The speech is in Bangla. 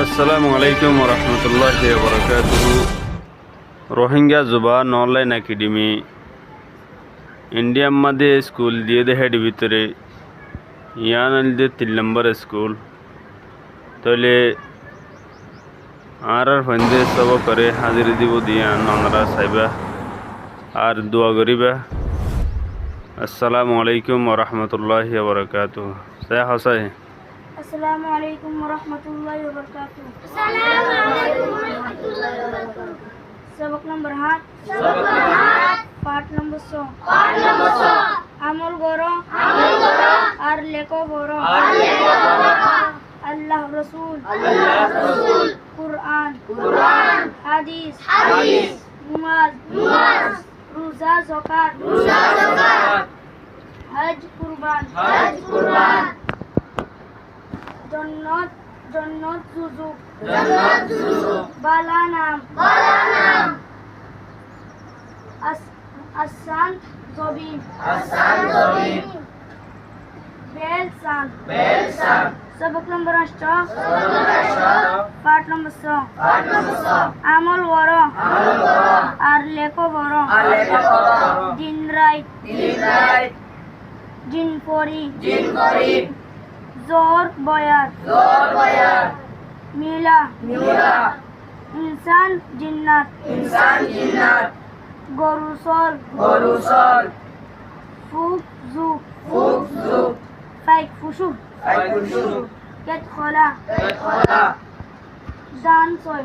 আসসালামু আলাইকুম রহমতুল্লাহি ওয়া বারাকাতুহু। রোহিঙ্গা জুবান অনলাইন একাডেমি ইন্ডিয়ার মধ্যে স্কুল দিয়ে হেড ভিতরে ইয়ান আলদে 3 নম্বর স্কুল তাহলে আর ফন্দে সব করে হাজির দিব দিয়া ননরা সাইবা আর দোয়া করিবা। আসসালামু আলাইকুম রহমতুল্লাহি ওয়া বারাকাতুহু। সায়া হাসাই अस्सलामु अलैकुम वरहमतुल्लाहि वबरकातुहू। सबक नंबर 8 पाठ नंबर 100 আমল করো আর লেখো পড়ো আল্লাহ রাসূল কুরআন হাদিস নামাজ রোজা যাকাত হজ কুরবান জন্নত জন্নত সুজুক বালা নাম আসান জবিন বেলসান सबक नंबर 8 पाठ नंबर 100 আমল করো আর লেখো পড়ো দিন রাত জিন পড়ি जोर बयात मिला इंसान जिन्नात गरुसोल फूक जुक फाइक फुशु केत खोला दान सोय